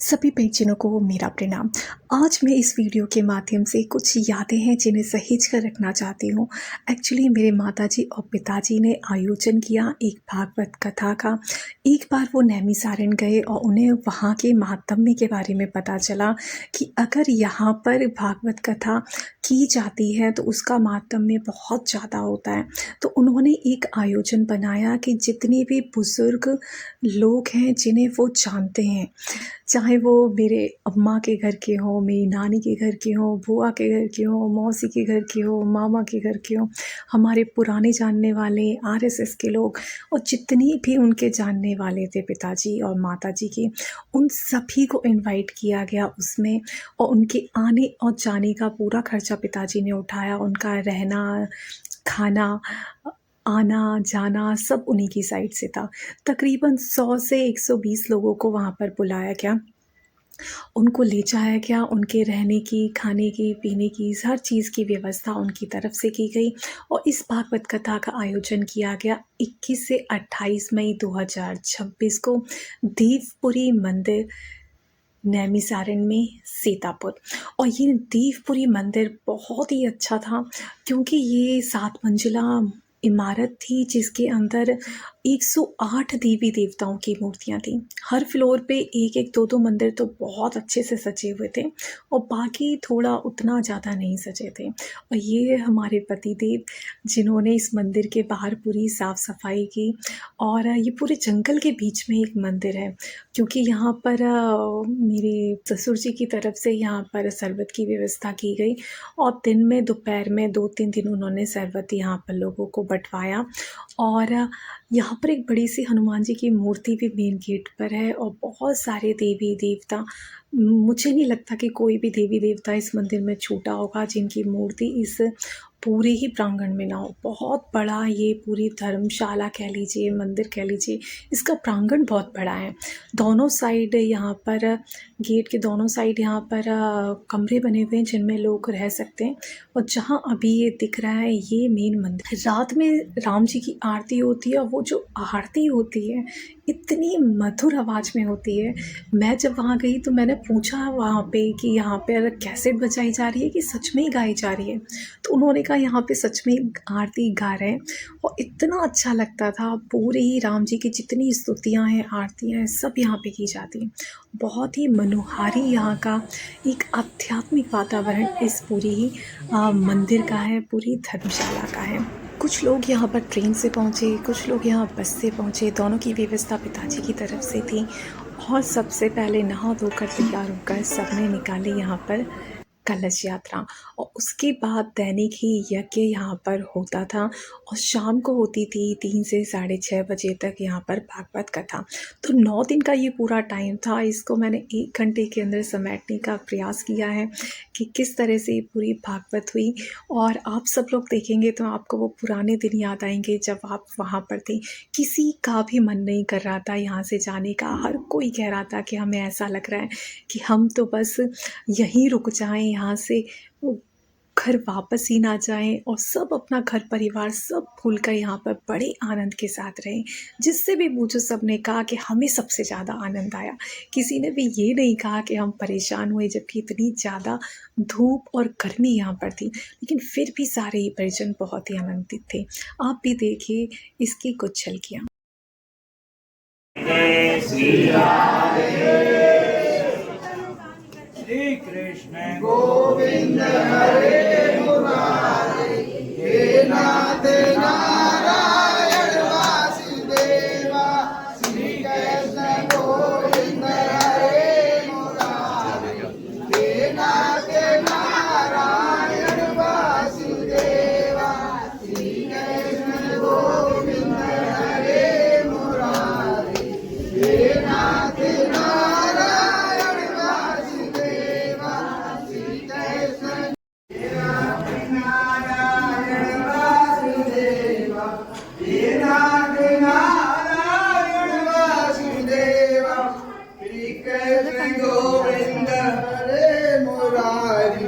सभी परिजनों को मेरा प्रणाम। आज मैं इस वीडियो के माध्यम से कुछ यादें हैं जिन्हें सहेज कर रखना चाहती हूँ। एक्चुअली मेरे माताजी और पिताजी ने आयोजन किया एक भागवत कथा का। एक बार वो नैमिषारण्य गए और उन्हें वहाँ के महात्म्य के बारे में पता चला कि अगर यहाँ पर भागवत कथा की जाती है तो उसका महात्म्य बहुत ज़्यादा होता है। तो उन्होंने एक आयोजन बनाया कि जितने भी बुज़ुर्ग लोग हैं जिन्हें वो जानते हैं, चाहे वो मेरे अम्मा के घर के हों, मेरी नानी के घर के हों, बुआ के घर के हों, मौसी के घर के हों, मामा के घर के हों, हमारे पुराने जानने वाले आरएसएस के लोग और जितने भी उनके जानने वाले थे पिताजी और माताजी के, उन सभी को इनवाइट किया गया उसमें। और उनके आने और जाने का पूरा खर्चा पिताजी ने उठाया। उनका रहना, खाना, आना-जाना सब उन्हीं की साइड से था। तकरीबन 100 से 120 लोगों को वहाँ पर बुलाया गया। उनको ले जाया गया, उनके रहने की, खाने की, पीने की, हर चीज़ की व्यवस्था उनकी तरफ से की गई और इस भागवत कथा का आयोजन किया गया 21 से 28 मई 2026 को देवपुरी मंदिर, नैमिषारण्य में, सीतापुर। और ये देवपुरी मंदिर बहुत ही अच्छा था क्योंकि ये 7 मंजिला इमारत थी जिसके अंदर 108 देवी देवताओं की मूर्तियाँ थीं। हर फ्लोर पे एक-एक, दो-दो मंदिर तो बहुत अच्छे से सजे हुए थे और बाकी थोड़ा उतना ज़्यादा नहीं सजे थे। और ये हमारे पतिदेव जिन्होंने इस मंदिर के बाहर पूरी साफ़-सफ़ाई की। और ये पूरे जंगल के बीच में एक मंदिर है क्योंकि यहाँ पर मेरे ससुर जी की तरफ से यहाँ पर शरबत की व्यवस्था की गई और दिन में दोपहर में 2-3 दिन उन्होंने शरबत यहाँ पर लोगों को बँटवाया। और यहाँ पर एक बड़ी-सी हनुमान जी की मूर्ति भी मेन गेट पर है और बहुत सारे देवी-देवता। मुझे नहीं लगता कि कोई भी देवी-देवता इस मंदिर में छूटा होगा जिनकी मूर्ति इस पूरे ही प्रांगण में ना हो। बहुत बड़ा ये पूरी धर्मशाला कह लीजिए, मंदिर कह लीजिए, इसका प्रांगण बहुत बड़ा है। दोनों साइड यहाँ पर, गेट के दोनों साइड यहाँ पर कमरे बने हुए हैं जिनमें लोग रह सकते हैं। और जहाँ अभी ये दिख रहा है ये मेन मंदिर। रात में राम जी की आरती होती है और वो जो आरती होती है इतनी मधुर आवाज़ में होती है। मैं जब वहाँ गई तो मैंने पूछा वहाँ पे कि यहाँ पे अगर कैसेट बजाई जा रही है कि सच में ही गाई जा रही है, तो उन्होंने कहा यहाँ पे सच में आरती गा रहे हैं। और इतना अच्छा लगता था। पूरे ही राम जी की जितनी स्तुतियाँ हैं, आरतियाँ हैं, सब यहाँ पे की जाती हैं। बहुत ही मनोहारी यहाँ का एक आध्यात्मिक वातावरण इस पूरी ही मंदिर का है, पूरी धर्मशाला का है। कुछ लोग यहाँ पर ट्रेन से पहुँचे, कुछ लोग यहाँ बस से पहुँचे। दोनों की व्यवस्था पिताजी की तरफ से थी। और सबसे पहले नहा धोकर तैयार होकर सबने निकाली यहाँ पर कलश यात्रा। और उसके बाद दैनिक ही यज्ञ यहाँ पर होता था और शाम को होती थी 3 से 6:30 बजे तक यहाँ पर भागवत कथा। तो 9 दिन का ये पूरा टाइम था। इसको मैंने 1 घंटे के अंदर समेटने का प्रयास किया है कि किस तरह से ये पूरी भागवत हुई। और आप सब लोग देखेंगे तो आपको वो पुराने दिन याद आएंगे जब आप वहाँ पर थे। किसी का भी मन नहीं कर रहा था यहाँ से जाने का। हर कोई कह रहा था कि हमें ऐसा लग रहा है कि हम तो बस यहीं रुक जाएं, यहाँ से वो घर वापस ही ना जाएं और सब अपना घर परिवार सब भूल कर यहाँ पर बड़े आनंद के साथ रहें। जिससे भी पूछो सब ने कहा कि हमें सबसे ज़्यादा आनंद आया। किसी ने भी ये नहीं कहा कि हम परेशान हुए जबकि इतनी ज़्यादा धूप और गर्मी यहाँ पर थी, लेकिन फिर भी सारे ही परिजन बहुत ही आनंदित थे। आप भी देखिए इसकी कुछ झलकियाँ। श्री कृष्ण गोविंद हरे मुरारे, हे नाथ नारायण वासुदेवा। श्री कृष्ण गोविंद हरे मुरारे, हे नाथ नारायण वासुदेवा। श्री कृष्ण गोविंद हरे मुरारे, हे नाथ गोविंद हरे मुरारी,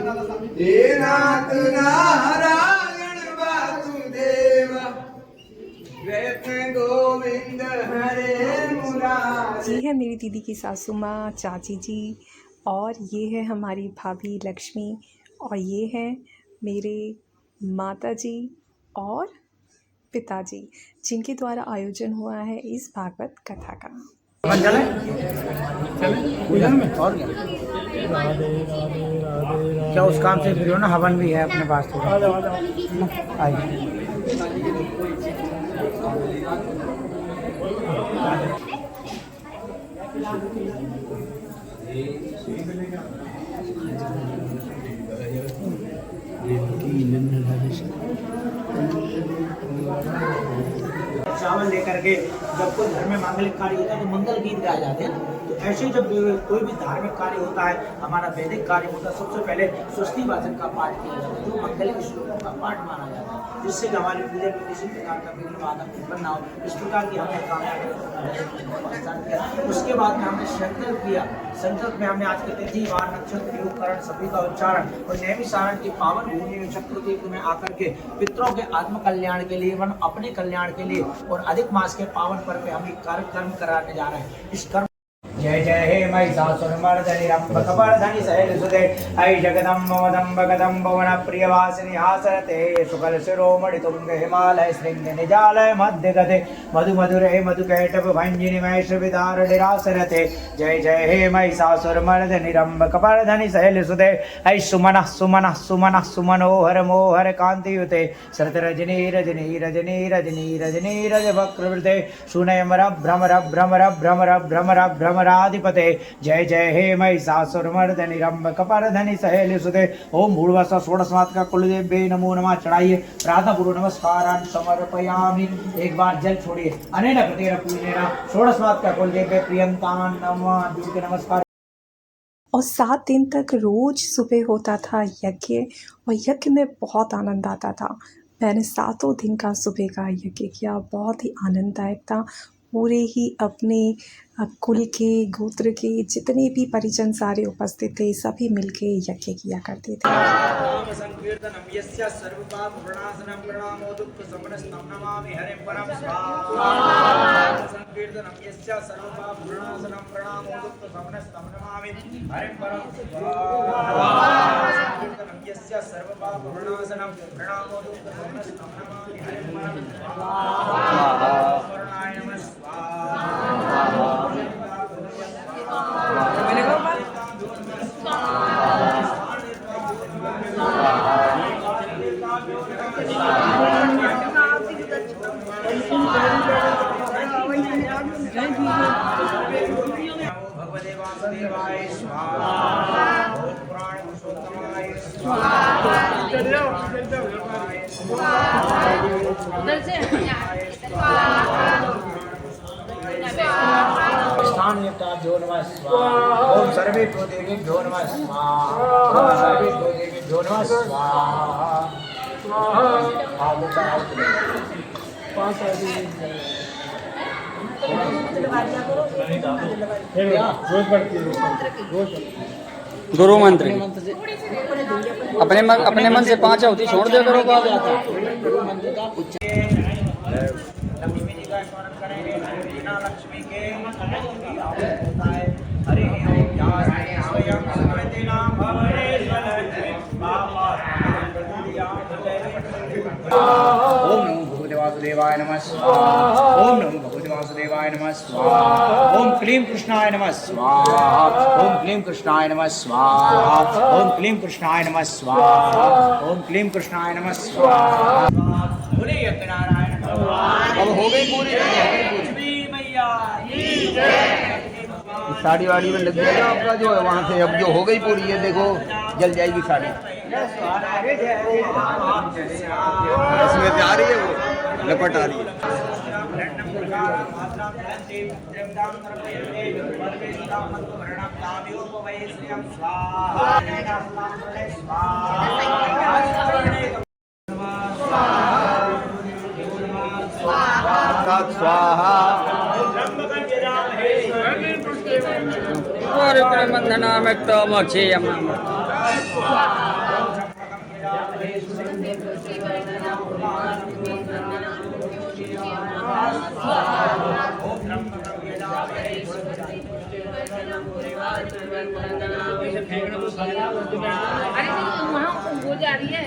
हे नाथ नारायण वासुदेवा। कृष्ण गोविंद हरे मुरारी। है मेरी दीदी की सासू माँ, चाची जी, और ये है हमारी भाभी लक्ष्मी, और ये हैं मेरे माता जी और पिताजी, जिनके द्वारा आयोजन हुआ है इस भागवत कथा का। अपन चले पूजा में और क्या उस काम से फ्री हो ना, हवन भी है अपने पास थोड़ा। आइए चावल लेकर के जब कोई घर में मांगलिक कार्य होता है तो मंगल गीत गाए जाते हैं। तो ऐसे जब कोई भी धार्मिक कार्य होता है, हमारा वैदिक कार्य होता है, सबसे पहले स्वस्ति वाचन का पाठ किया जाता है, जो मंगलिक श्लोकों का पाठ माना जाता है, जिससे कि हमारी पूजा में किसी प्रकार का विघ्न बाधा उत्पन्न ना हो। इस प्रकार की हमने कामना किया। उसके बाद में हमने संकल्प किया। संकल्प में हमने आज के तिथि वार नक्षत्र योगकरण सभी का उच्चारण और नैमिषारण की पावन भूमि में चक्रतीर्थ में आकर के पितरों के आत्म कल्याण के लिए, वन अपने कल्याण के लिए और अधिक मास के पावन पर्व पे हम एक कर्म कराने जा रहे हैं। इस कर्म जय जय हे महिषासुरमर्दनि रंभकवर्धनि शैलसुते ऐ जगदम्ब कदम्ब वन प्रियवासिनि हासरते सुकल शिरोमणि तुंग हिमालय श्रृंग निजालय मध्य गते मधु मधुरे मधुकैटभ भंजिनि महेश विदार निरासरते जय जय हे महिषासुरमर्दनि रंभकवर्धनि शैलसुते ऐ सुमनः सुमनः सुमनः सुमनोहर मोहर कांतियुते शरत रजनी रजनी रजनी रजनी रजनी रज वक्रवृते सुनयमर भ्रमर भ्रमर भ्रमर भ्रमर भ्रमर आधिपते जय जय हे महिषासुरमर्दनि रंभकवर्धनि शैलसुते ओम भूर्भुवस्सुः षोडशमात्रा कुलदेव्यै नमो नमः। चढ़ाइए प्रातः पूर्व नमस्कारान् समर्पयामि। एक बार जल छोड़िए। अनेन कृतेन पूजनेन षोडशमात्रा कुलदेव्यै प्रियंतान् नमः। जुड़ के नमस्कार। और 7 दिन तक रोज सुबह होता था यज्ञ, और यज्ञ में बहुत आनंद आता था। मैंने 7 दिन का सुबह का यज्ञ किया, बहुत ही आनंददायक था। पूरे ही अपने कुल के, गोत्र के जितने भी परिजन सारे उपस्थित थे, सभी मिलके यज्ञ किया करते थे। नाम संकीर्तनम यस्य सर्वपाप प्रणाशनम प्रणामो दुःख समनस्तं नमामि हरिं परं स्वाहा। नाम संकीर्तनम यस्य सर्वपाप प्रणाशनम प्रणामो दुःख समनस्तं नमामि हरिं परं स्वाहा। संकीर्तनम यस्य सर्वपाप प्रणाशनम प्रणामो दुःख समनस्तं नमामि हरिं परं स्वाहा। पूर्णाय नमः स्वाहा। भगवते वासुदेवाय स्वाहा। पुराण पुरुषोत्तमाय स्वाहा। स्थानयुक्ताभ्यो नमः स्वाहा। ओम सर्वेभ्यो देवेभ्यो नमः स्वाहा। ओम सर्वेभ्यो देवेभ्यो नमः स्वाहा। गुरु मंत्र अपने मन से 5 आहुति छोड़ दे करो बात। लक्ष्मी जी का स्मरण करेंगे। बिना लक्ष्मी के होता है। हरि ओम यास्ते स्वयं समृद्धि नाम भवनेश्वर बाबा। ओम नमो भगवते वासुदेवाय नमः स्वाहा। ओम नमो भगवते वासुदेवाय नमः स्वाहा। ओम क्लीं कृष्णाय नमः स्वाहा। ओम क्लीं कृष्णाय नमः स्वाहा। ओम क्लीं कृष्णाय नमः स्वाहा। ओम क्लीं कृष्णाय नमः स्वाहा। बोले सत्यनारायण भगवान। अब हो गई पूरी लक्ष्मी मैया की जय। साड़ी वाड़ी में लग जाएगा आपका जो है वहाँ से। अब जो हो गई पूरी, ये देखो जल जाएगी साड़ी। इसमें से आ रही है, वो लपट आ रही है। स्वाहा। बंधनामक्षेयम ओम अरे तो वहाँ वो जा रही है।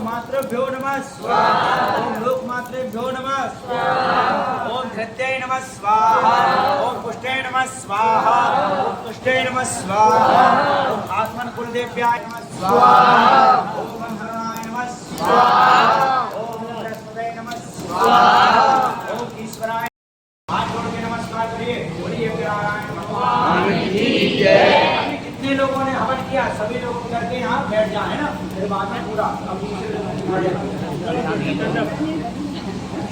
मातृभ्यो नमः स्वाहा। ओम लोकमातृभ्यो नमः स्वाहा। ओम धृत्यै नमः स्वाहा। ओम पुष्टै नमः स्वाहा। ओम तुष्टै नमः स्वाहा। ओम आत्मन कुलदेव्याय नमः स्वाहा। ओम गंधर्वाय नमः स्वाहा। ओम बृहस्पतये नमः स्वाहा। ओम ईश्वराय हाथ जोड़ के नमस्कार करिए। बोलिए नारायण भगवान की जय। अभी कितने लोगों ने हवन किया? सभी लोग करके यहाँ बैठ जाए ना, फिर बाद में पूरा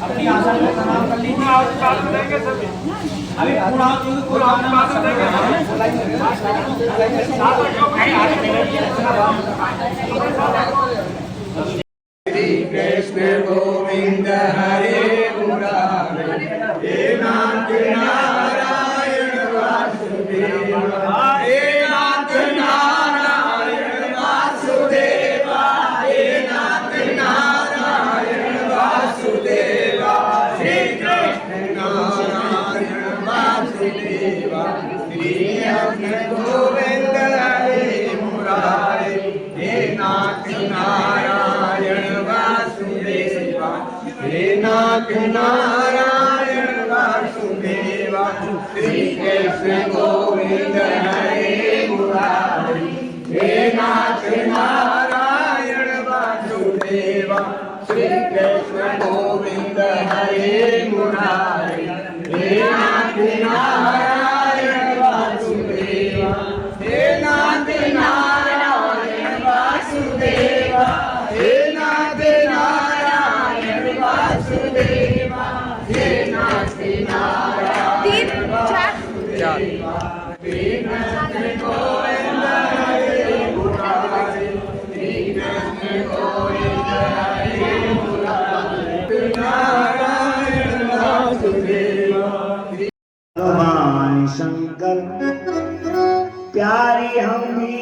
अपनी आसन में प्रणाम कर लीजिए। अभी पूरा कृष्ण गोविंद हरे मुरारे हे नाथ नारायण वासुदेव हे नाथ नारायण वासुदेव हे नाथ नारायण वासुदेव श्री कृष्ण नारायण वासुदेव श्री कृष्ण गोविंद हरे मुरारे हे नाथ नारायण वासुदेव हे नाथ नारायण वासुदेव श्री कृष्ण गोविंद हरे मुरारी हे नाथ नारायण वासुदेव श्री कृष्ण गोविंद हरे मुरारी हे नाथ नारायण वासुदेव हे नाथ नारायण वासुदेव हे नाथ नारायण वासुदेव हे नाथ नारायण वासुदेव हे नाथ गोविंद हरे मुरारी श्री कृष्ण गोविंद हरे मुरारी नारायण वासुदेव। भगवान शंकर प्यारे हम भी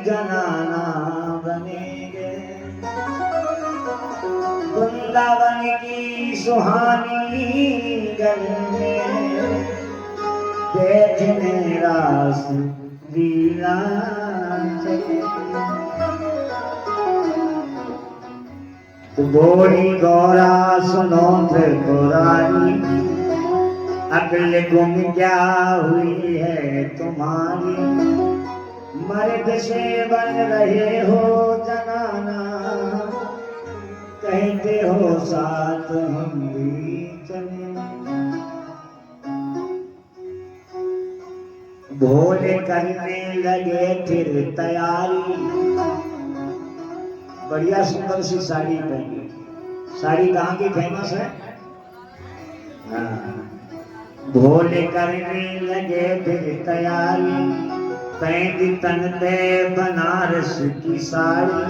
जनाना बनेंगे, वृंदावन की सुहानी गली में बैठने रास लीला तो बोली गौरा सुनो त्रिपुरारी, अकल गुम क्या हुई है तुम्हारी, मर्द से बन रहे हो जनाना, कहते हो साथ हम भी चले। भोले करने लगे फिर तैयारी, बढ़िया सुंदर सी साड़ी पहनी। साड़ी कहाँ की फेमस है? हाँ। भोले करने लगे फिर तैयारी, पैंती तन पे बनारस की साड़ी,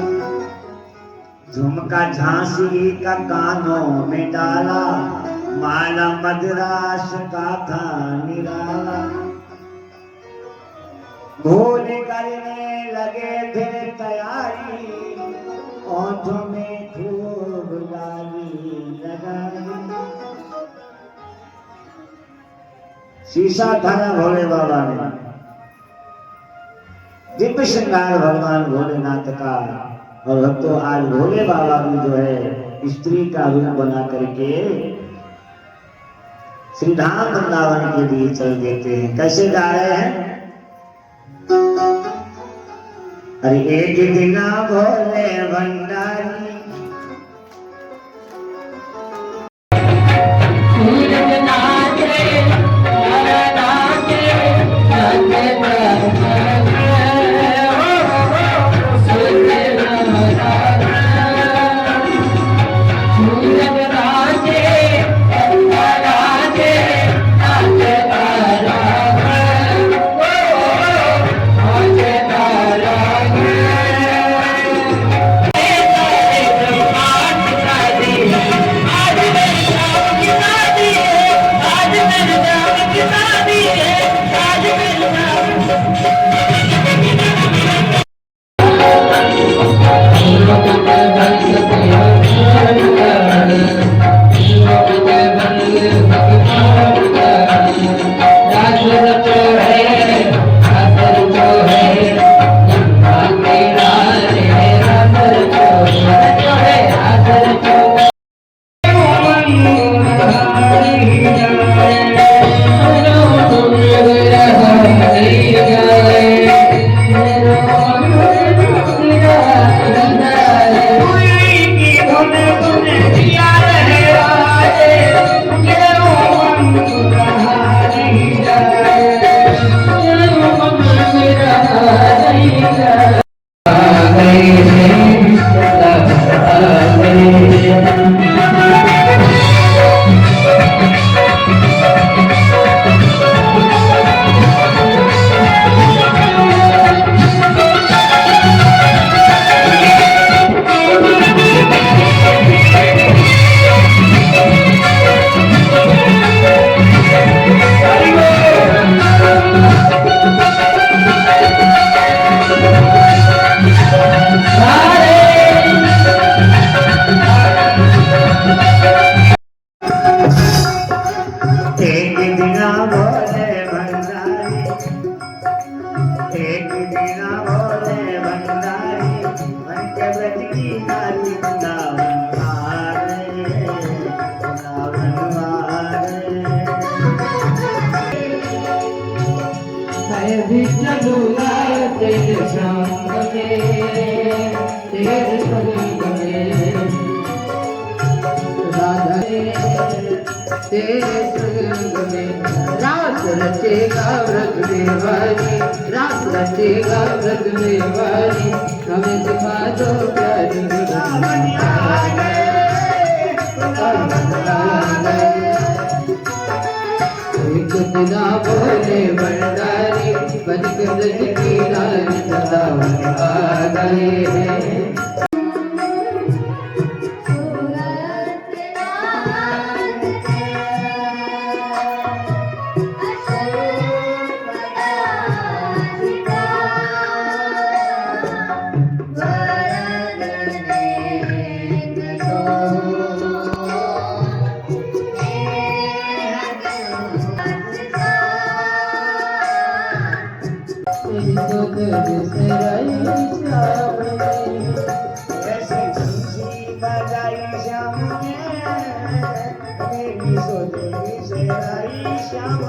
झुमका झांसी का कानों में डाला, माला मद्रास का था निराला। भोले करने लगे फिर तैयारी, ओंठों में खूब लाली लगाई। शीशा थाया भोले बाबा ने, दिव्य श्रृंगार भगवान भोलेनाथ का। और भक्तों आज भोले बाबा भी जो है स्त्री का रूप बना करके श्री धाम वृंदावन के लिए चल देते हैं। कैसे जा रहे हैं? अरे एक दिन भोले भंडारी Hare की नारी वृंदावन आ रे, वृंदावन आ रे। मैं भी चलूंगा तेरे संग में, तेरे संग में राधा तेरे संग में। रात रचेगा व्रत देवानी, रात रचेगा व्रत देवानी, हमें दिखा दो प्यारी वृंदावन आ गए, वृंदावन आ गए। एक दिना बोले भंडारी, बन के ब्रज की रानी वृंदावन आ गए। ऐसी खुशी बजाई श्याम ने, मेरी सोतेली से आई श्याम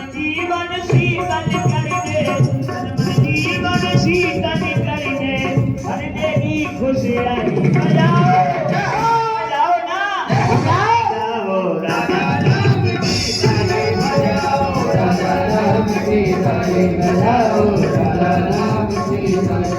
जीवन शीतल करे जय कराओ राधा नाम की जय।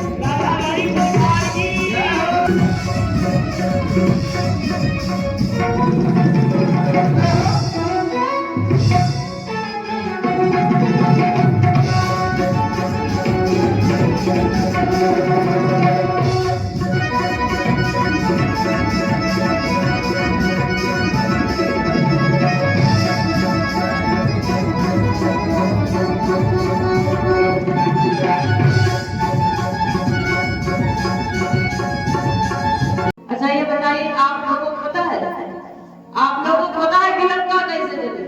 अच्छा ये बताइए, आप लोगों को पता है, आप लोगों को पता है कि लंका कैसे जली?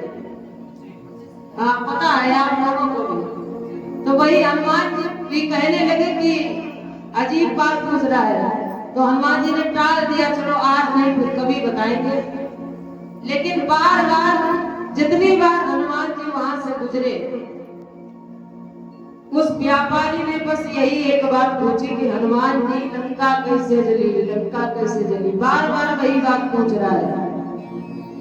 हाँ पता है आप लोगों को भी। तो वही हनुमान जी भी कहने लगे कि अजीब बात पूछ रहा है, तो हनुमान जी ने टाल दिया, चलो आज नहीं फिर कभी बताएंगे। लेकिन बार बार जितनी बार हनुमान जी वहां से गुजरे, उस व्यापारी ने बस यही एक बात पूछी कि हनुमान जी लंका कैसे जली, लंका कैसे जली, बार बार वही बात पूछ रहा है।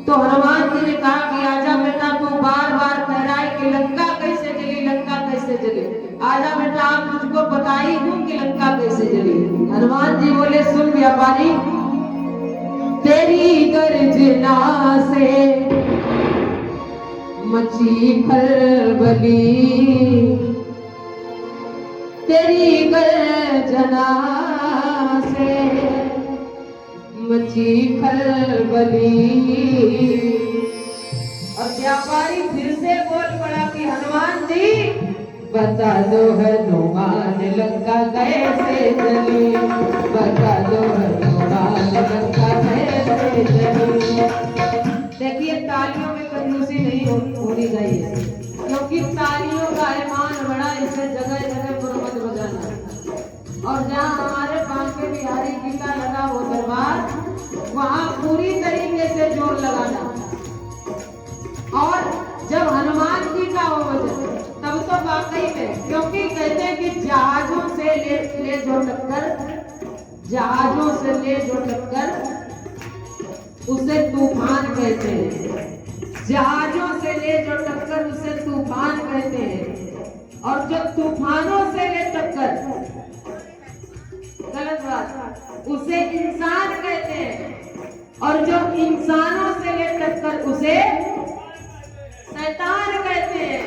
तो हनुमान जी ने कहा कि आजा बेटा, तू बार बार कह रहा है कि लंका कैसे जली, लंका कैसे जली, आजा बेटा आप तुझको बताई दूं कि लंका कैसे जली। हनुमान जी बोले, सुन व्यापारी, तेरी गर्जना से मची खलबली, तेरी गर्जना से मची खलबली। और व्यापारी फिर से बोल पड़ा कि हनुमान जी बता दो हनुमान लंका कैसे जली, बता दो हनुमान लंका कैसे जली। देखिए तालियों में कंजूसी नहीं होनी चाहिए, क्योंकि तालियों का ईमान बड़ा, इसे जगह जगह पर मत बजाना। और जहाँ हमारे बांके बिहारी जी का लगा वो दरबार, वहाँ पूरी तरीके से जोर लगाना। और जब हनुमान जी का हो वजन, तब तो वाकई में, क्योंकि कहते हैं कि जहाजों से ले जो टक्कर, जहाजों से ले जो टक्कर उसे तूफान कहते हैं। जहाजों से ले जो टक्कर उसे तूफान कहते हैं। और जो तूफानों से ले टक्कर, गलत बात, उसे इंसान कहते हैं। और जो इंसानों से ले टक्कर उसे शैतान कहते हैं।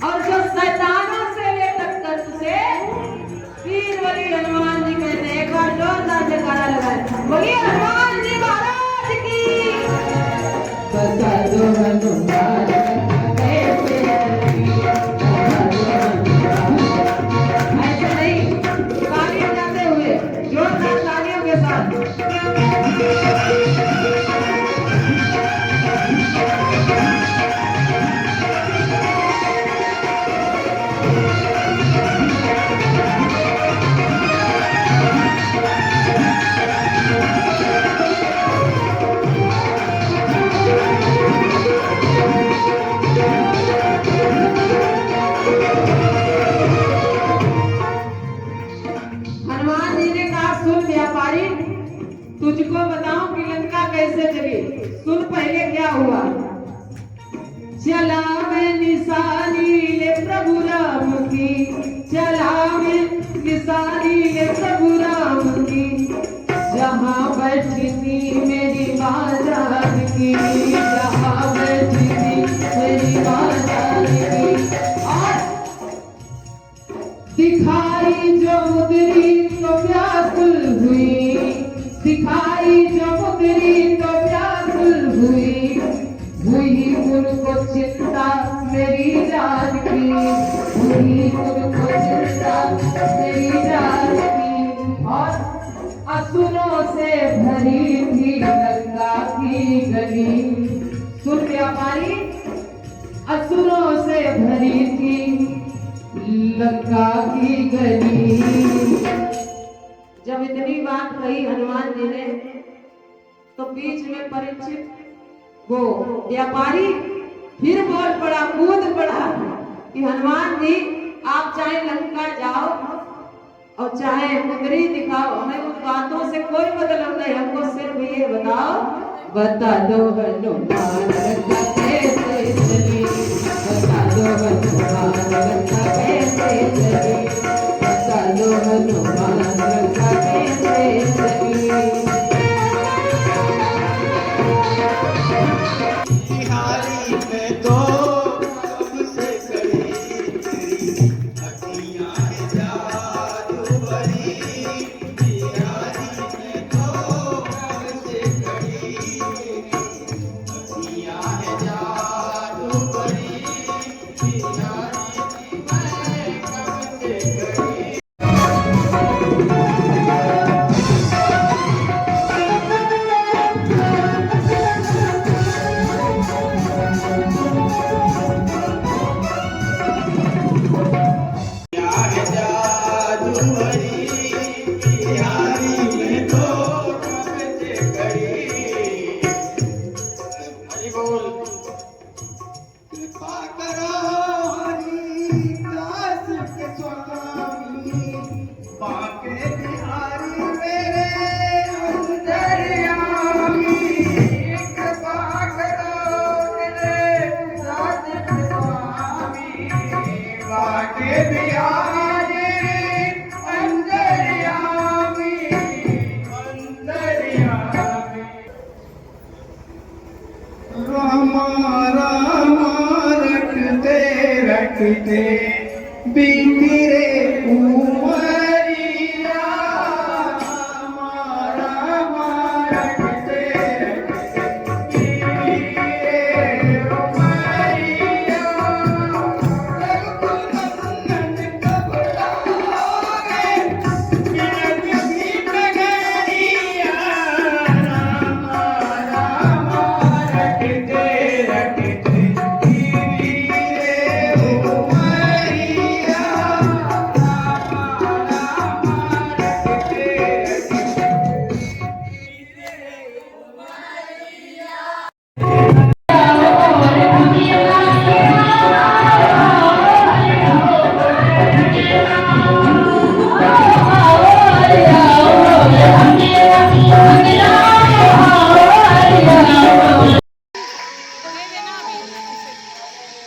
और जो शैतानों से ले टक्कर उसे वीर वली हनुमान जी कहते हैं। एक बार जोरदार जयकारा लगाए, बोलिए हनुमान जी महाराज की। बता दो हनुमान कैसे जली, ऐसे नहीं, तालियां जाते हुए जोरदार तालियों के साथ। हनुमान जी ने कहा, सुन व्यापारी, तुझको बताऊं कि लंका कैसे जली। सुन पहले क्या हुआ। चला मैं निशानी ले प्रभु राम की, चला मैं निशानी ले प्रभु राम की, जहाँ बैठी थी मेरी माँ जानकी, जहाँ बैठी थी मेरी माँ जानकी। और दिखाई जो मुदरी तो व्याकुल हुई, दिखाई जो मुदरी तो व्याकुल हुई, हुई उनको चिंता मेरी जान की, हुई उनको चिंता मेरी जान की। और असुरों से भरी थी लंका की गली। सुन व्यापारी, असुरों से भरी थी लंका की गली। जब इतनी बात कही हनुमान जी ने, तो बीच में परीक्षित वो व्यापारी फिर बोल पड़ा, कूद पड़ा कि हनुमान जी आप चाहे लंका जाओ और चाहे मुद्री दिखाओ, हमें उन बातों से कोई मतलब नहीं, हमको सिर्फ ये बताओ, बता दो हनुमान लंका कैसे चली, बता रखते बीती रे उमरिया रखते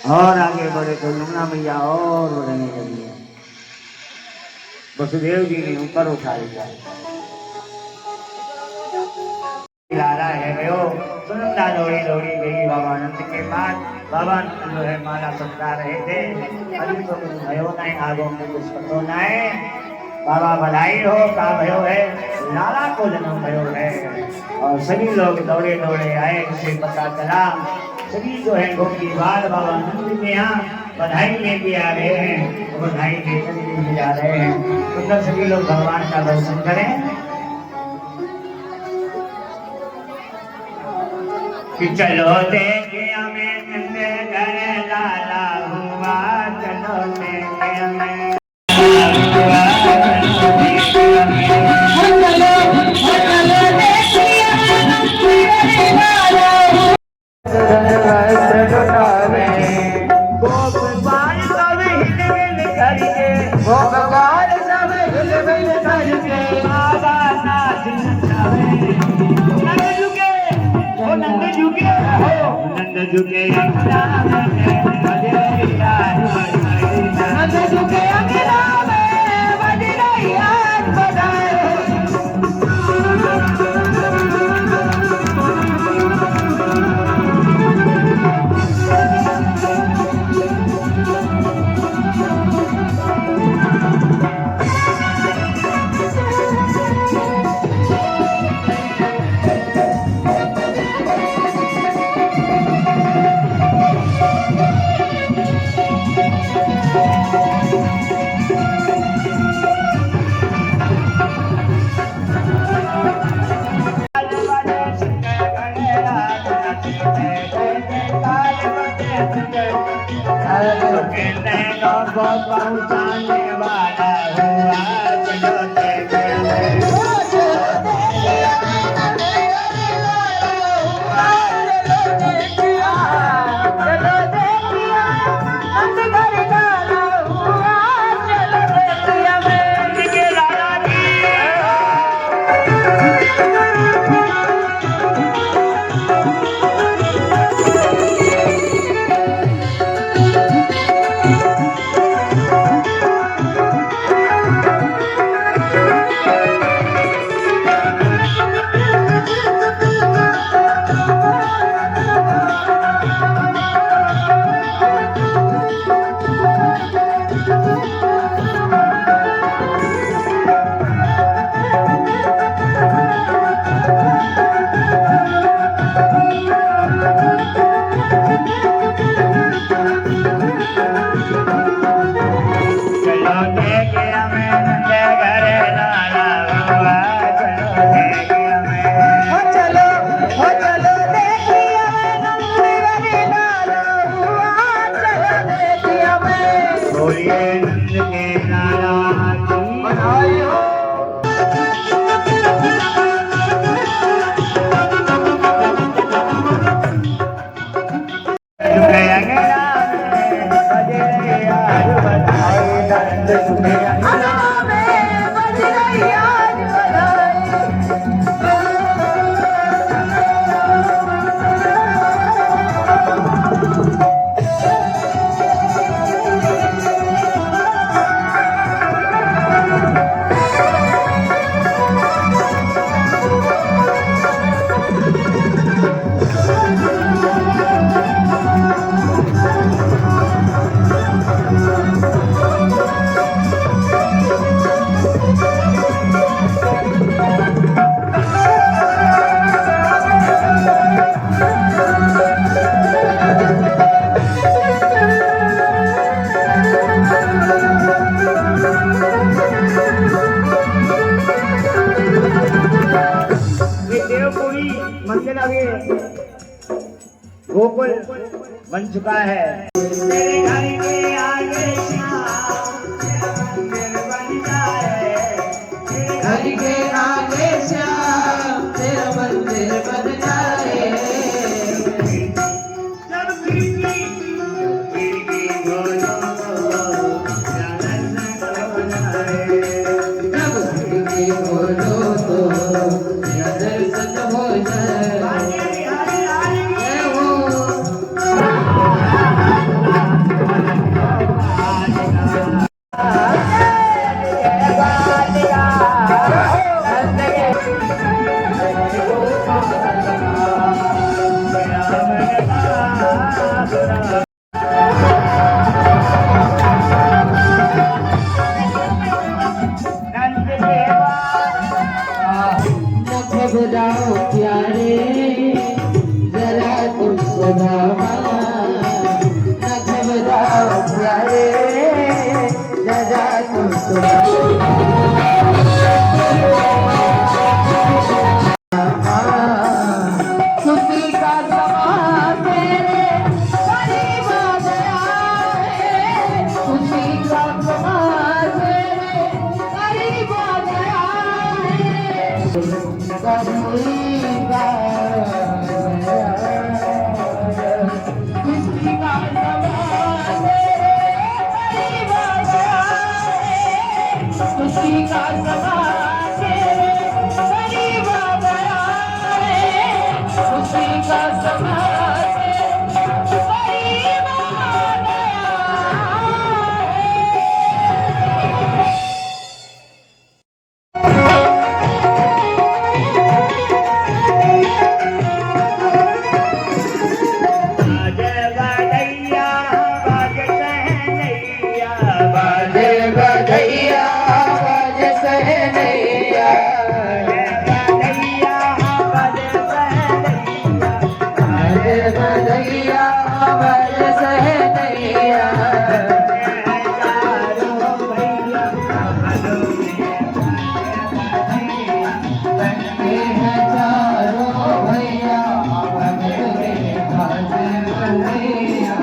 और आगे बढ़े तो यमुना मैया और बढ़ने लगी है। वसुदेव जी ने ऊपर उठा लिया। लाला है भयो सुनंदा दौड़ी दौड़ी गई बाबा आनंद के पास। बाबा आनंद जो है माला पकड़ा रहे थे। अभी तो कुछ भयो नहीं, आगो में कुछ पतो नहीं। बाबा बधाई हो का भयो है, लाला को जन्म भयो है। और सभी लोग दौड़े दौड़े आए, उसे पता चला। सभी जो है गोपी बाल बाबा आनंद के यहाँ बधाई लेके आ रहे हैं, तो बधाई लेकर के जा रहे हैं। तो सभी लोग भगवान का दर्शन करें कि चलो देखे हमें नंदे घर लाला हुआ, चलो देखे हमें नंद झुके पहुँचाने वाला हुआ, चलो देखे नंद के लाला की बधाई हो। मंदिर अभी गोकुल बन चुका है। तेरे घर के आगे श्याम मंदिर बन जाए, घर के आगे श्याम तेरा मंदिर बन जाए। जब खिड़की खोलो दर्शन हो जाए, जब खिड़की खोलो तो या दर्शन हो जाए। घबराओ प्यारे जरा तुम सुनावा, न घबराओ प्यारे जरा तुम खुशी का समा तेरे करीब आ गया है, खुशी का समा तेरे करीब आ गया है। खुशी का समा तेरे करीब आ गया है, खुशी का समा तेरे करीब आ गया बाजे बधैया बाजे सहनैया, बाजे बधैया बाजे सहनैया। बनते हैं चारों भैया बनते बाजे बधैया।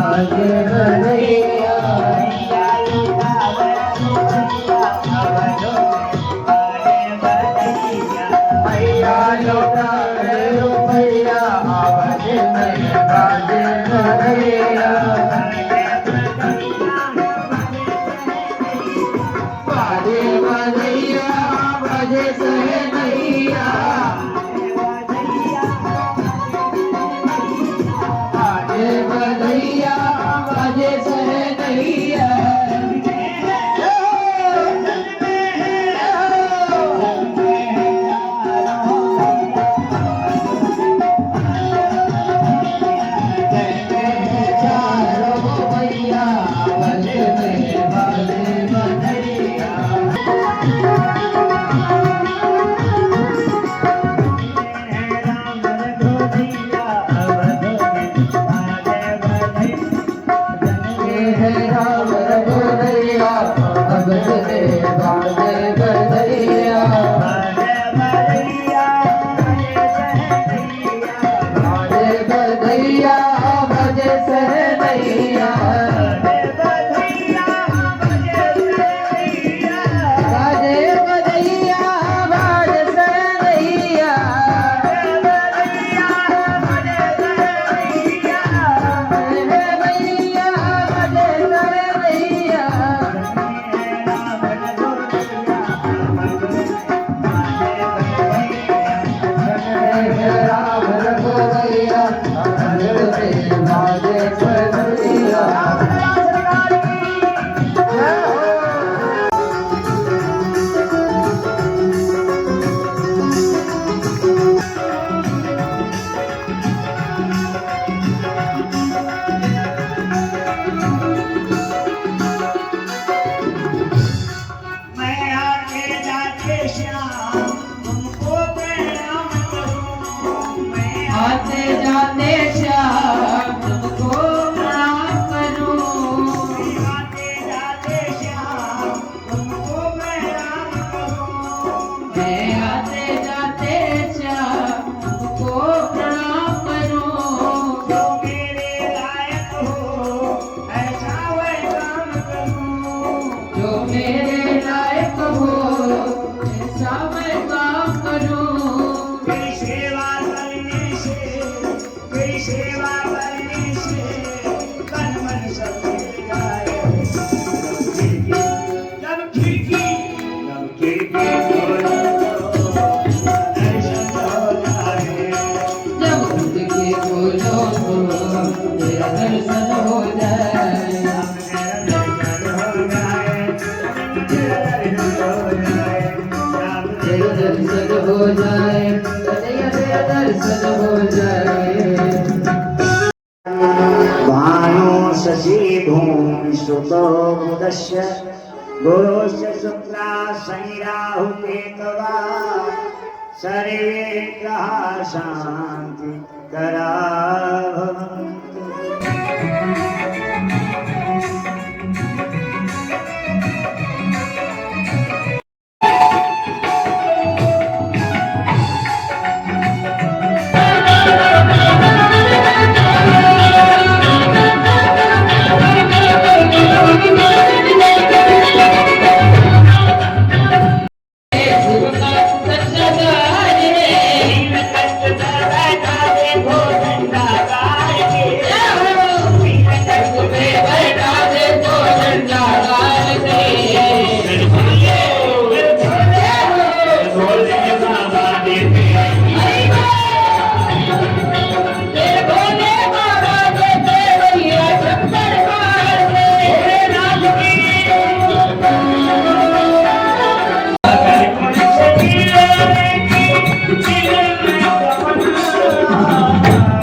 आगे बढ़ैया बाजे बधैया बाजे सहनैया बाजे बधैया बाजे सहनैया आते जाते श्याम तुमको प्रणाम करूं आते जाते श्याम तुमको प्रणाम करूं मैं आते जाते श्याम तुमको प्रणाम करूं जो मेरे लायक हो ऐसा वह काम करूं जो मेरे लायक हो ऐसा मैं काम करूं सेवा करने से तन मन सब खिल जाए जब खिड़की खोलो दर्शन हो जाए जब खिड़की खोलो तेरा दर्शन हो जाए तेरा दर्शन हो जाए तेरा दर्शन हो जाए शशि भूमि सुतो मुदस्य गुरोस्य शुक्ला शनि राहु केतवा सर्वे ग्रहा शांति करा भवन्तु।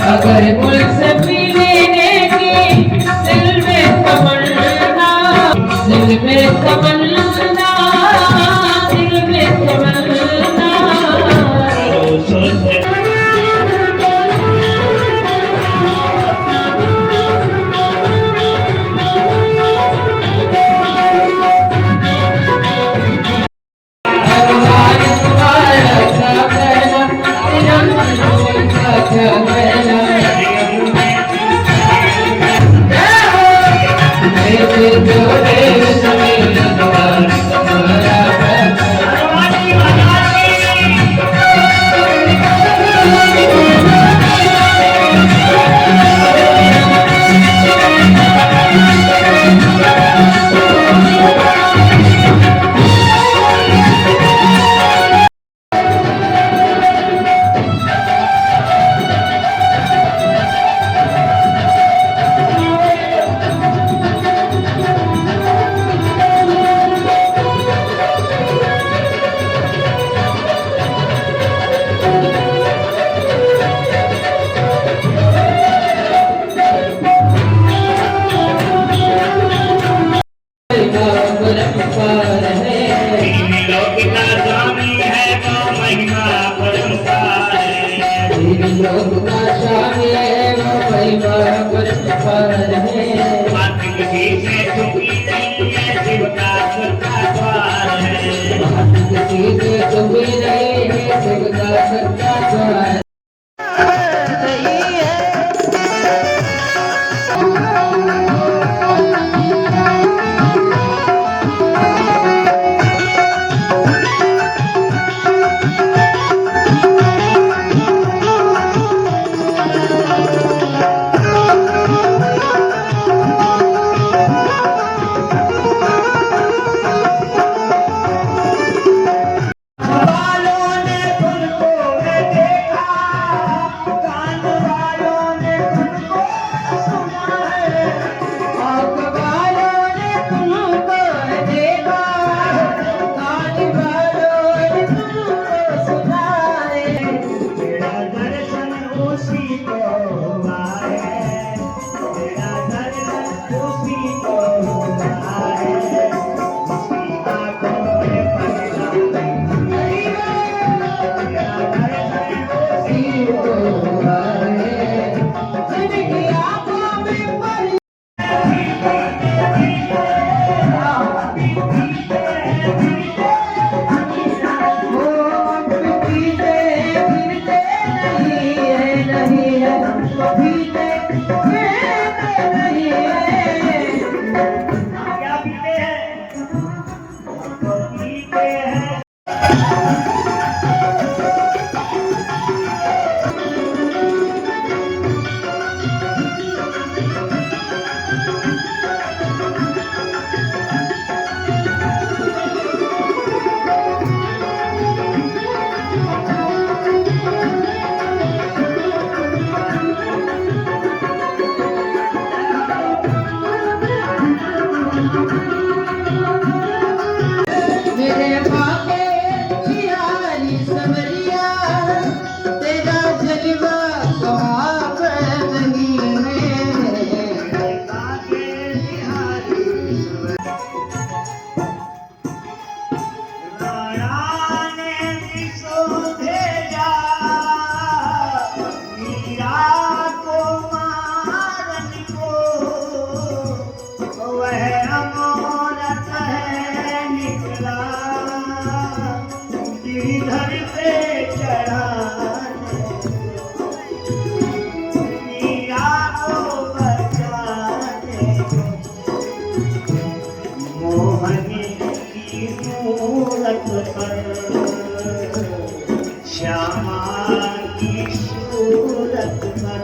अगर मुझ से मिलने की दिल में तमन्ना दिल में तमन्ना दिल में तमन्ना जो देव समीर परम्पार है। तीन लोक का स्वामी है वो महिमा परम्पार है। तीन लोक का स्वामी है वो महिमा परम्पार है। बात किसी से छुपी नहीं है, शिव का सच्चा द्वार है। बात किसी से छुपी नहीं है, शिव का सच्चा द्वार। श्यामा की सूरत पर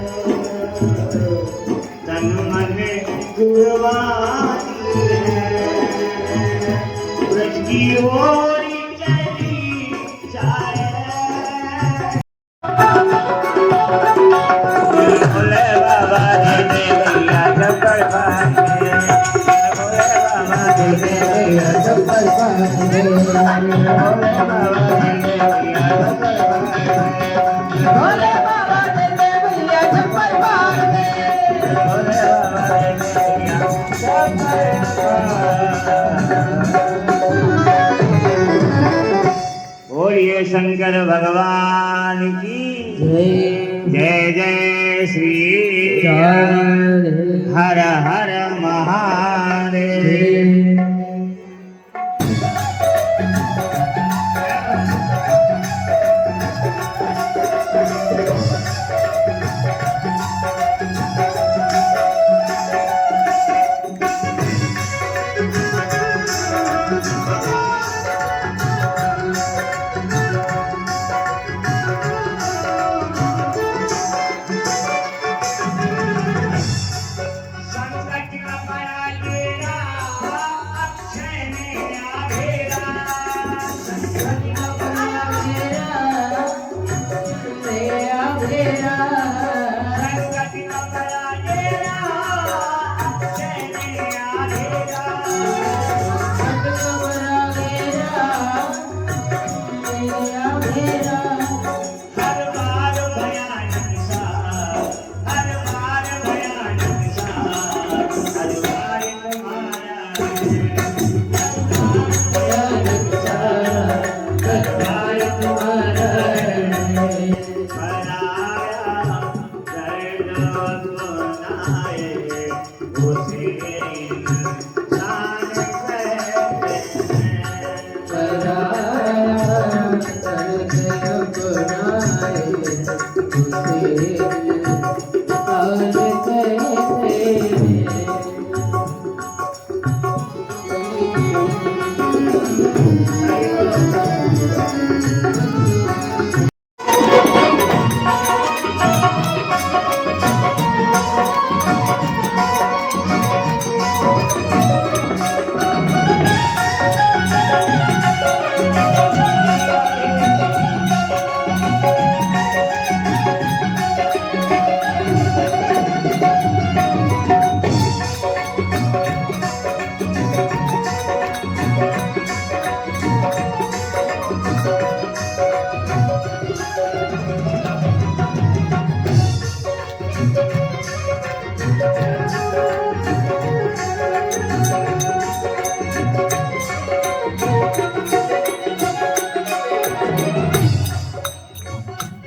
तन मन कुर्बानी है। ब्रज की ओर चली जाए। भोले बाबा दे भैया जब्बर बांधे। भोले बाबा दे भैया जब्बर बांधे। भोले बाबा बोलिए शंकर भगवान की जय जय श्री राम। हर हर महादेव। संकट न पड़ा तेरा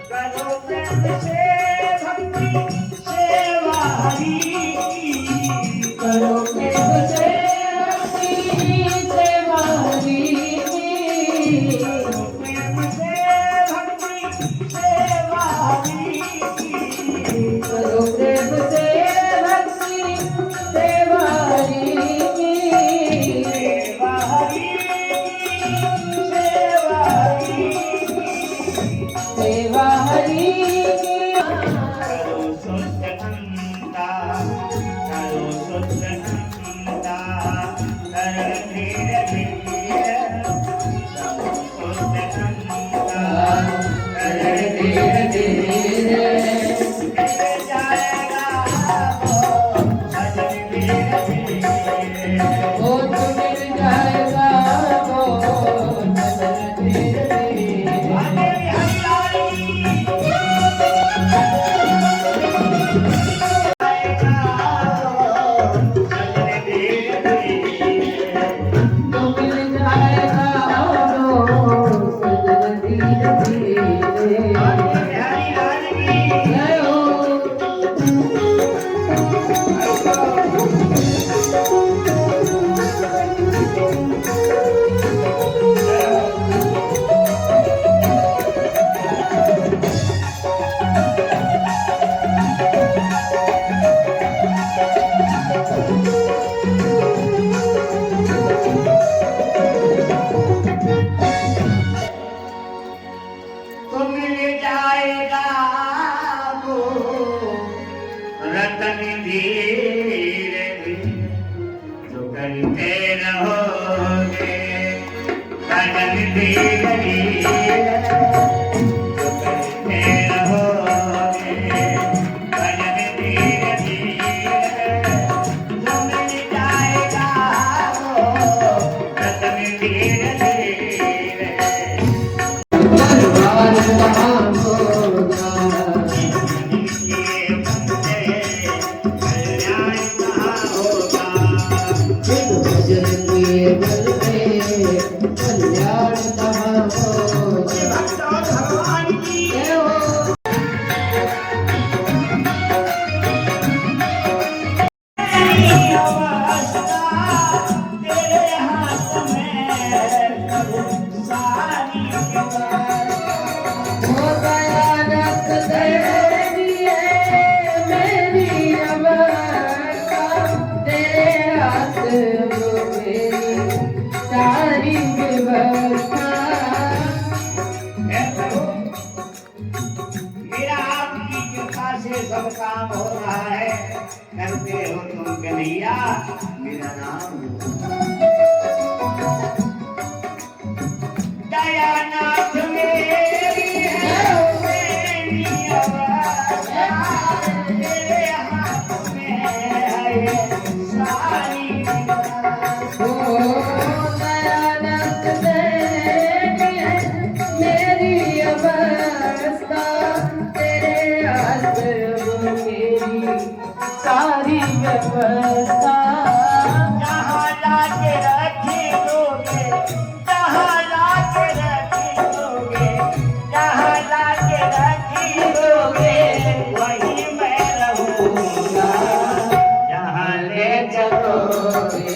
करो प्रेम से भक्ति सेवा हरि करो प्रेम से भक्ति सेवा हरि प्रेम से भक्ति सेवा हरि करो प्रेम से भक्ति सेवा हरि सेवा हरि सेवा हरि सेवा हरि करो शुद्ध अंता करो शुद्ध अंता कर धीरे धीरे करो शुद्ध अंता कर धीरे धीरे मिल जाएगा वो भजन धीरे धीरे वो तो मिल जाएगा वो भजन धीरे धीरे आगे हरियाली भजन धीरे धीरे तो मिल जाएगा वो भजन धीरे धीरे जय हो तो मिल जाएगा वो रतन धीरे धीरे जो करते रहोगे भजन धीरे धीरे जो करते रहोगे भजन धीरे धीरे जो मिल जाएगा वो रतन धीरे धीरे दरबार वहाँ होगा एक भजन किए बल पे कल्याण कहाँ होगा जय हो हो गया रख देगी मेरी अवस्था तेरे हाथ वो मेरी सारी व्यवस्था मेरा आपकी कृपा से सब काम हो रहा है करते हो तुम कन्हैया मेरा नाम दयानाथ मेरी है मेरी अवस्था तेरे हाथ में है ये सारी हो दयानंद देगी मेरी अवस्था तेरे हाथ वो मेरी सारी व्यवस्था जहाँ लाके रखी दोगे जहाँ लाके रखी दोगे जहाँ लाके रखी दोगे वहीं मैं रहूँगा जहाँ ले चलोगे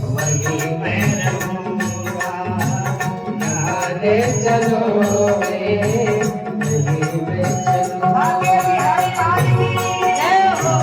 वहीं मैं रहूँगा जहाँ ले चलोगे नहीं मैं चलूँगा आगे बिहारी आदमी जय हो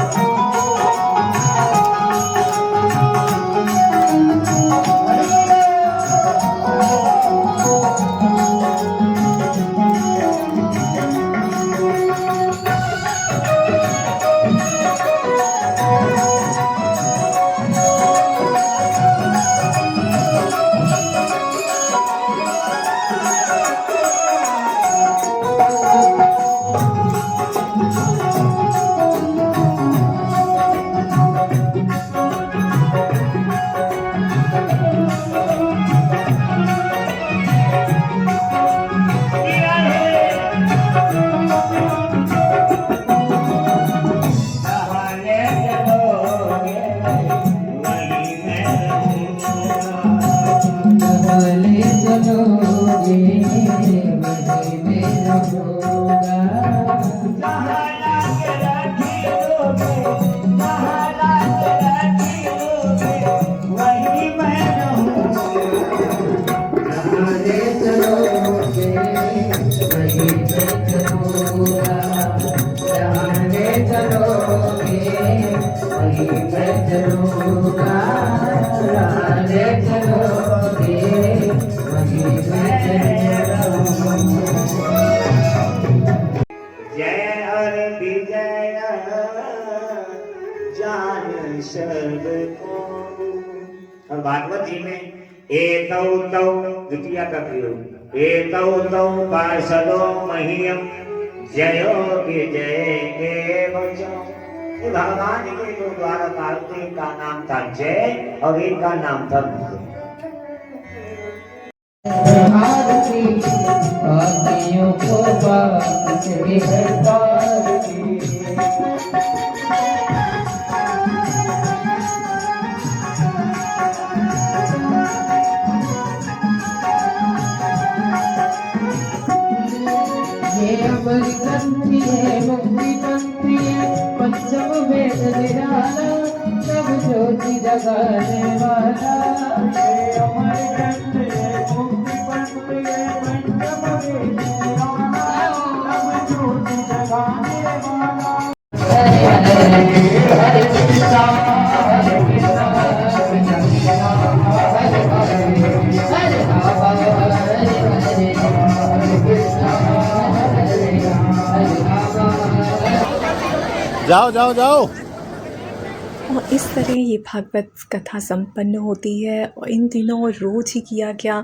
भागवत जी में एतौ तौ द्वितीया का प्रयोग एतौ तौ पार्षदो मह्यम जयो विजय एवच। ये भगवान के जो द्वारा पार्षद, एक का नाम था जय और एक का नाम था विजय। आरती आतियों को बात से है पारती। ये अमर ग्रंथि है मुक्ति पंथी है पंचम वेद निराला सब ज्योति जगाने वाला। ये अमर ग्रंथि है मुक्ति पंथी है पंचम वेद निराला सब ज्योति जगाने वाला। हरे हरे कृष्णा हरे कृष्णा कृष्ण कृष्णा हरे हरे हरे राम हरे हरे हरे कृष्णा जाओ जाओ जाओ। और इस तरह ये भागवत कथा संपन्न होती है। और इन दिनों रोज़ ही किया गया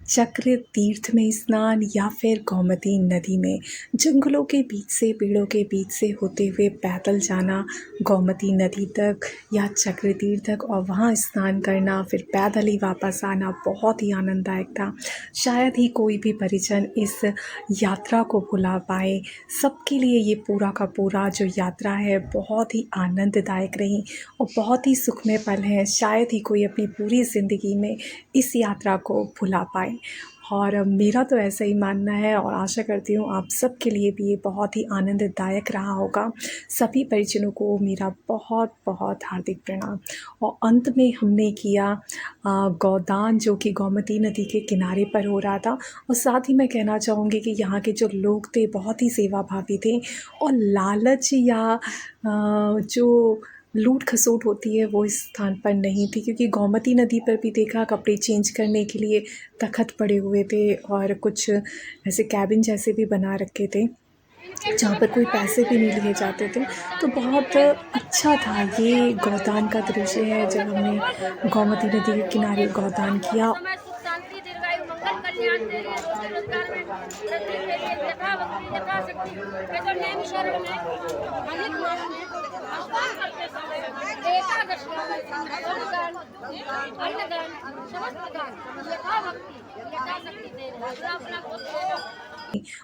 चक्र तीर्थ में स्नान या फिर गोमती नदी में जंगलों के बीच से, पेड़ों के बीच से होते हुए पैदल जाना गोमती नदी तक या चक्र तीर्थ तक और वहाँ स्नान करना, फिर पैदल ही वापस आना बहुत ही आनंददायक था। शायद ही कोई भी परिजन इस यात्रा को भुला पाए। सबके लिए ये पूरा का पूरा जो यात्रा है बहुत ही आनंददायक रही और बहुत ही सुखमय पल हैं। शायद ही कोई अपनी पूरी ज़िंदगी में इस यात्रा को भुला पाए। और मेरा तो ऐसा ही मानना है और आशा करती हूँ आप सब के लिए भी ये बहुत ही आनंददायक रहा होगा। सभी परिजनों को मेरा बहुत बहुत हार्दिक प्रणाम। और अंत में हमने किया गोदान जो कि गोमती नदी के किनारे पर हो रहा था। और साथ ही मैं कहना चाहूँगी कि यहाँ के जो लोग थे बहुत ही सेवाभावी थे और लालच या जो लूट खसोट होती है वो इस स्थान पर नहीं थी, क्योंकि गोमती नदी पर भी देखा कपड़े चेंज करने के लिए तख्त पड़े हुए थे और कुछ ऐसे कैबिन जैसे भी बना रखे थे जहाँ पर कोई पैसे भी नहीं लिए जाते थे। तो बहुत अच्छा था ये गोदान का दृश्य है जब हमने गोमती नदी के किनारे गोदान किया। समय सुख शांति दीर्घायु मंगल कल्याण दे रही है। रोजी रोजगार में वृद्धि के लिए यथा भक्ति यथा शक्ति ये जो नेम शरण में अधिक मास में भगवान करते समय एकादश दान अन्नदान समस्त दान यथा भक्ति यथा शक्ति दे रहे हैं। अपना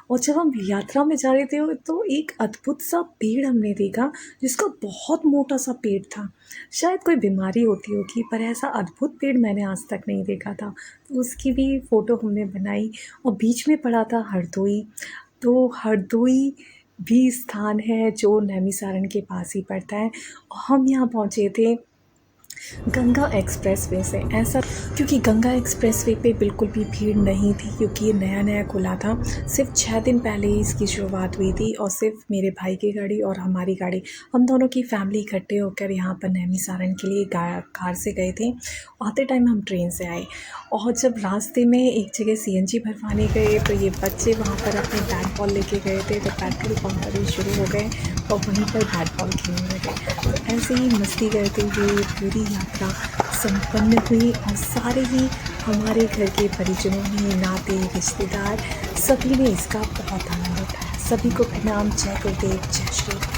और जब हम यात्रा में जा रहे थे तो एक अद्भुत सा पेड़ हमने देखा जिसका बहुत मोटा सा पेड़ था। शायद कोई बीमारी होती होगी पर ऐसा अद्भुत पेड़ मैंने आज तक नहीं देखा था। तो उसकी भी फ़ोटो हमने बनाई। और बीच में पड़ा था हरदोई। तो हरदोई भी स्थान है जो नैमिसारण के पास ही पड़ता है। और हम यहाँ पहुँचे थे गंगा एक्सप्रेसवे से। ऐसा क्योंकि गंगा एक्सप्रेसवे पे बिल्कुल भी भीड़ नहीं थी क्योंकि ये नया नया खुला था। सिर्फ 6 दिन पहले ही इसकी शुरुआत हुई थी और सिर्फ मेरे भाई की गाड़ी और हमारी गाड़ी, हम दोनों की फैमिली इकट्ठे होकर यहाँ पर नैमिसारण के लिए कार से गए थे। आते टाइम हम ट्रेन से आए और जब रास्ते में एक जगह CNG भरवाने गए तो ये बच्चे वहाँ पर अपने बैट बॉल लेके गए थे। तो पेट्रोल पंप पर ही शुरू हो गए और वहीं पर बैट बॉल खेलने लगे। तो ऐसे ही मस्ती करते हुए पूरी यात्रा संपन्न हुई और सारे ही हमारे घर के परिजनों ने, नाते रिश्तेदार सभी ने इसका बहुत आनंद उठाया। सभी को प्रणाम। जय गुरुदेव, जय श्री राम।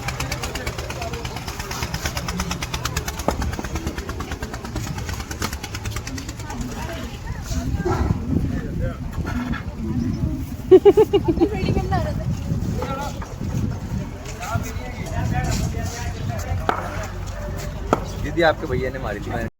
दीदी आपके भैया ने मारी थी।